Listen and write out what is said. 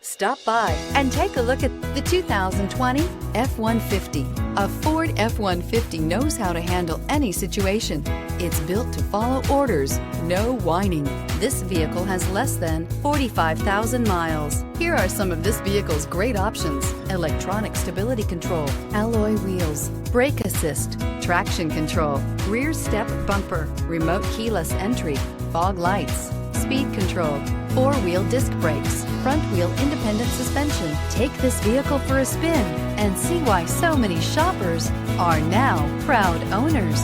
Stop by and take a look at the 2020 F-150. A Ford F-150 knows how to handle any situation. It's built to follow orders, no whining. This vehicle has less than 45,000 miles. Here are some of this vehicle's great options: electronic stability control, alloy wheels, brake assist, traction control, rear step bumper, remote keyless entry, fog lights, speed control, four-wheel disc brakes, front-wheel independent suspension. Take this vehicle for a spin and see why so many shoppers are now proud owners.